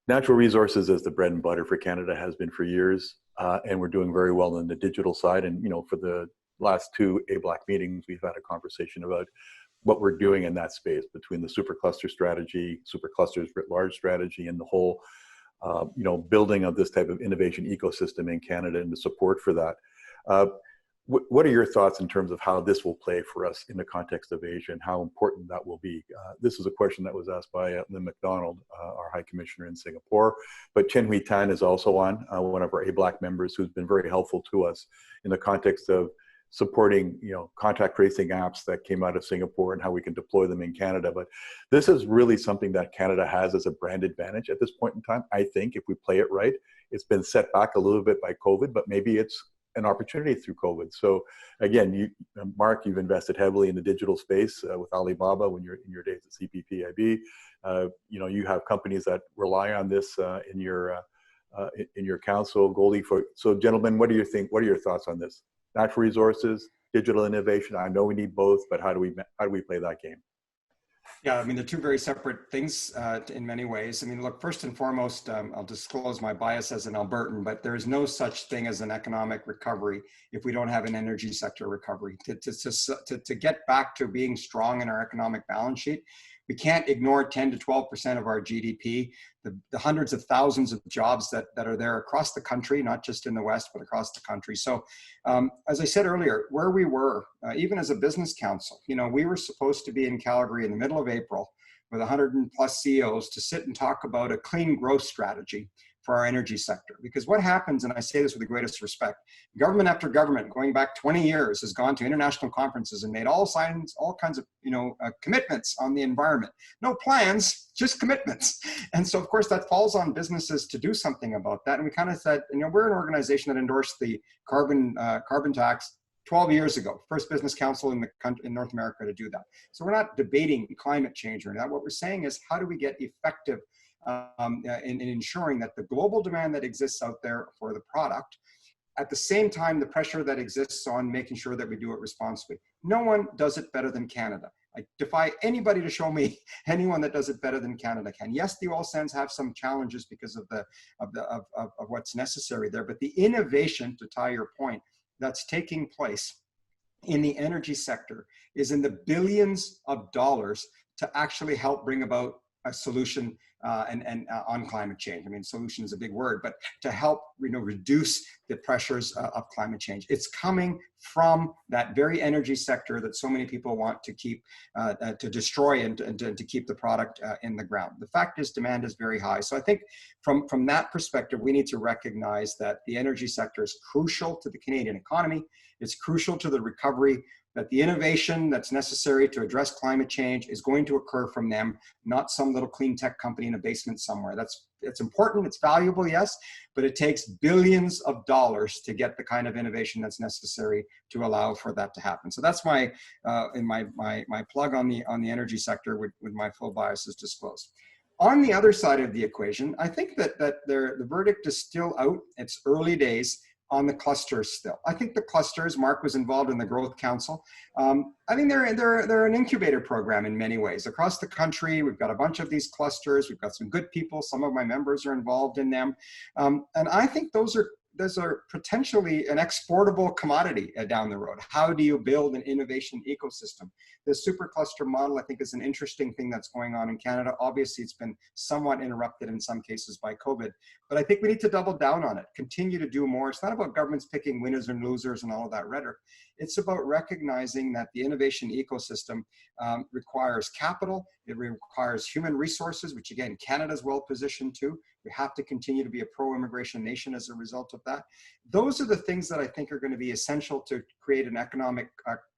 Natural resources is the bread and butter for Canada, has been for years, and we're doing very well on the digital side. And for the last two ABLAC meetings, we've had a conversation about what we're doing in that space between the supercluster strategy, superclusters writ large strategy, and the whole, building of this type of innovation ecosystem in Canada and the support for that. What are your thoughts in terms of how this will play for us in the context of Asia and how important that will be? This is a question that was asked by Lynn McDonald, our High Commissioner in Singapore, but Chen Hui Tan is also on, one of our ABLAC members who's been very helpful to us in the context of supporting, contact tracing apps that came out of Singapore and how we can deploy them in Canada. But this is really something that Canada has as a brand advantage at this point in time. I think if we play it right, it's been set back a little bit by COVID, but maybe it's an opportunity through COVID. So again, Mark, you've invested heavily in the digital space with Alibaba when you're in your days at CPPIB. You have companies that rely on this in your council, Goldy. So gentlemen, what do you think? What are your thoughts on this? Natural resources, digital innovation. I know we need both, but how do we play that game? Yeah, I mean, they're two very separate things in many ways. I mean, look, first and foremost, I'll disclose my bias as an Albertan, but there is no such thing as an economic recovery if we don't have an energy sector recovery. To get back to being strong in our economic balance sheet, we can't ignore 10 to 12% of our GDP, the hundreds of thousands of jobs that are there across the country, not just in the West, but across the country. So as I said earlier, where we were, even as a business council, we were supposed to be in Calgary in the middle of April with 100+ CEOs to sit and talk about a clean growth strategy for our energy sector. Because what happens, and I say this with the greatest respect, government after government going back 20 years has gone to international conferences and made all kinds of commitments on the environment. No plans, just commitments. And so of course that falls on businesses to do something about that. And we kind of said, we're an organization that endorsed the carbon tax 12 years ago, first business council in North America to do that. So we're not debating climate change or that. What we're saying is, how do we get effective in ensuring that the global demand that exists out there for the product, at the same time, the pressure that exists on making sure that we do it responsibly. No one does it better than Canada. I defy anybody to show me anyone that does it better than Canada can. Yes, the oil sands have some challenges because of what's necessary there, but the innovation, to tie your point, that's taking place in the energy sector is in the billions of dollars to actually help bring about a solution on climate change. I mean, solution is a big word, but to help reduce the pressures of climate change. It's coming from that very energy sector that so many people want to keep, to destroy and to keep the product in the ground. The fact is, demand is very high. So I think from that perspective, we need to recognize that the energy sector is crucial to the Canadian economy. It's crucial to the recovery that the innovation that's necessary to address climate change is going to occur from them, not some little clean tech company in a basement somewhere. It's important, it's valuable, yes, but it takes billions of dollars to get the kind of innovation that's necessary to allow for that to happen. So that's my plug on the energy sector with my full biases disclosed. On the other side of the equation, I think that the verdict is still out. It's early days on the clusters still. I think the clusters, Mark was involved in the Growth Council. I think they're an incubator program in many ways. Across the country, we've got a bunch of these clusters. We've got some good people. Some of my members are involved in them. And I think those are potentially an exportable commodity down the road. How do you build an innovation ecosystem? The supercluster model, I think, is an interesting thing that's going on in Canada. Obviously, it's been somewhat interrupted in some cases by COVID, but I think we need to double down on it, continue to do more. It's not about governments picking winners and losers and all of that rhetoric. It's about recognizing that the innovation ecosystem requires capital. It requires human resources, which again, Canada's well positioned to. We have to continue to be a pro-immigration nation as a result of that. Those are the things that I think are going to be essential to create an economic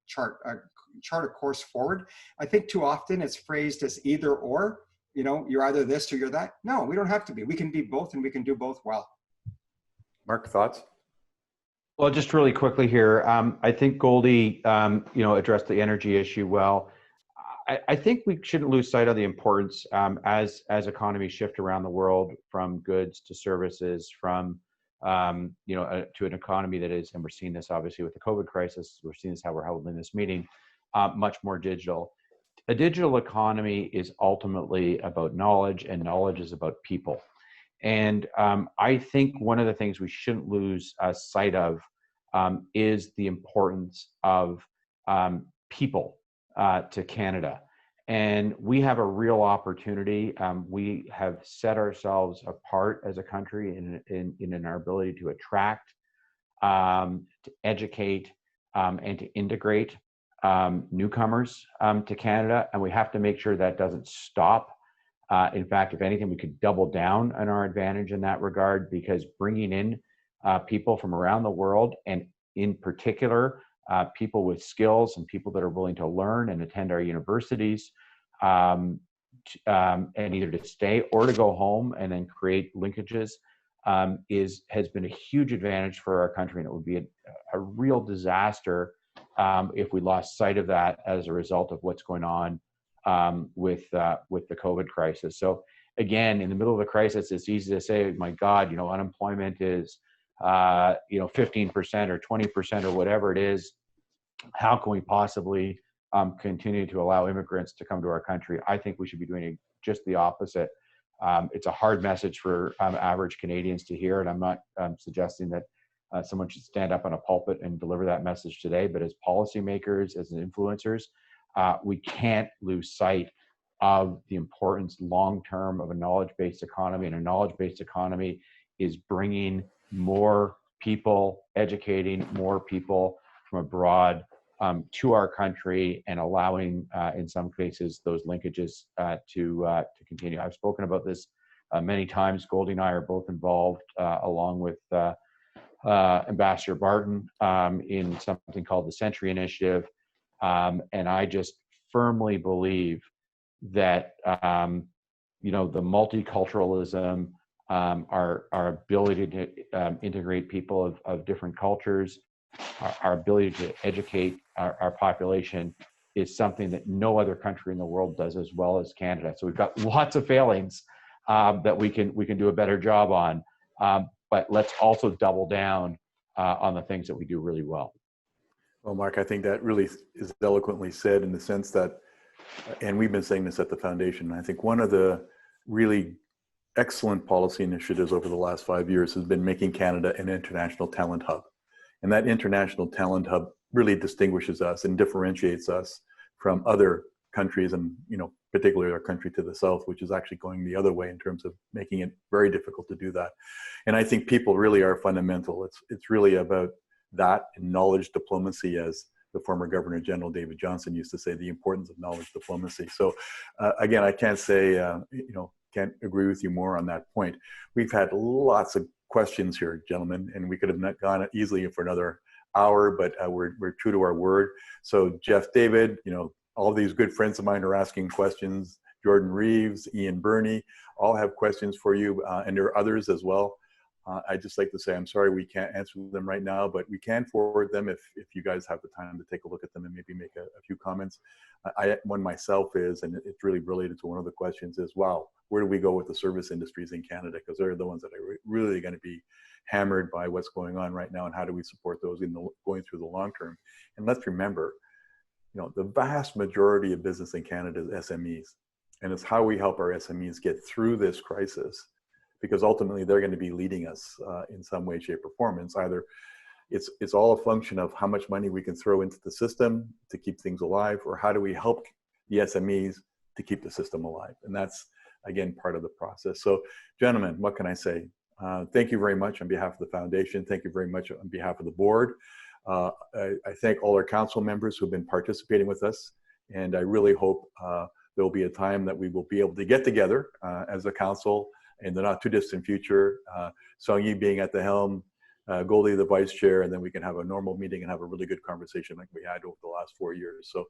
chart a course forward. I think too often it's phrased as either or, you know, you're either this or you're that. No, we don't have to be. We can be both, and we can do both well. Mark, thoughts? Well, just really quickly here, I think Goldy, addressed the energy issue well. I think we shouldn't lose sight of the importance as economies shift around the world from goods to services, from to an economy that is, and we're seeing this obviously with the COVID crisis. We're seeing this how we're holding this meeting, much more digital. A digital economy is ultimately about knowledge, and knowledge is about people. And I think one of the things we shouldn't lose sight of is the importance of people to Canada. And we have a real opportunity. We have set ourselves apart as a country in our ability to attract, to educate, and to integrate newcomers to Canada. And we have to make sure that doesn't stop. In fact, if anything, we could double down on our advantage in that regard, because bringing in people from around the world, and in particular, people with skills and people that are willing to learn and attend our universities, and either to stay or to go home and then create linkages, has been a huge advantage for our country. And it would be a real disaster if we lost sight of that as a result of what's going on with the COVID crisis. So again, in the middle of the crisis, it's easy to say, my God, unemployment is 15% or 20% or whatever it is. How can we possibly continue to allow immigrants to come to our country? I think we should be doing just the opposite. It's a hard message for average Canadians to hear, and I'm not suggesting that someone should stand up on a pulpit and deliver that message today, but as policymakers, as influencers, we can't lose sight of the importance long-term of a knowledge-based economy. And a knowledge-based economy is bringing more people, educating more people from abroad to our country, and allowing, in some cases, those linkages to continue. I've spoken about this many times. Goldy and I are both involved, along with Ambassador Barton, in something called the Century Initiative. And I just firmly believe that, the multiculturalism, our ability to integrate people of different cultures, our ability to educate our population is something that no other country in the world does as well as Canada. So we've got lots of failings that we can do a better job on, but let's also double down on the things that we do really well. Well, Mark, I think that really is eloquently said, in the sense that, and we've been saying this at the foundation, I think one of the really excellent policy initiatives over the last 5 years has been making Canada an international talent hub. And that international talent hub really distinguishes us and differentiates us from other countries, and particularly our country to the south, which is actually going the other way in terms of making it very difficult to do that. And I think people really are fundamental. It's really about that, and knowledge diplomacy, as the former Governor General David Johnston used to say, the importance of knowledge diplomacy. So again, I can't say, can't agree with you more on that point. We've had lots of questions here, gentlemen, and we could have gone easily for another hour, but we're true to our word. So Jeff David, all these good friends of mine are asking questions. Jordan Reeves, Ian Burney, all have questions for you, and there are others as well. I'd just like to say, I'm sorry we can't answer them right now, but we can forward them if you guys have the time to take a look at them and maybe make a few comments. One myself is, and it's really related to one of the questions is, wow, where do we go with the service industries in Canada? Because they're the ones that are really going to be hammered by what's going on right now, and how do we support those going through the long term? And let's remember, the vast majority of business in Canada is SMEs, and it's how we help our SMEs get through this crisis, because ultimately they're going to be leading us in some way, shape, or form. And it's either it's all a function of how much money we can throw into the system to keep things alive, or how do we help the SMEs to keep the system alive? And that's, again, part of the process. So, gentlemen, what can I say? Thank you very much on behalf of the foundation. Thank you very much on behalf of the board. I thank all our council members who've been participating with us, and I really hope there'll be a time that we will be able to get together as a council in the not too distant future, Songyee being at the helm, Goldy the vice chair, and then we can have a normal meeting and have a really good conversation like we had over the last 4 years. So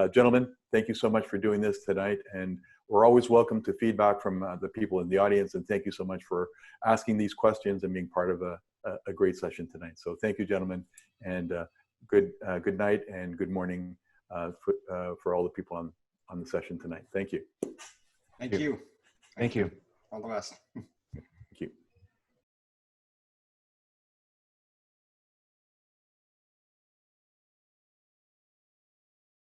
gentlemen, thank you so much for doing this tonight, and we're always welcome to feedback from the people in the audience, and thank you so much for asking these questions and being part of a great session tonight. So thank you, gentlemen, and good night and good morning for all the people on the session tonight. Thank you. Thank you. Thank you. All the best.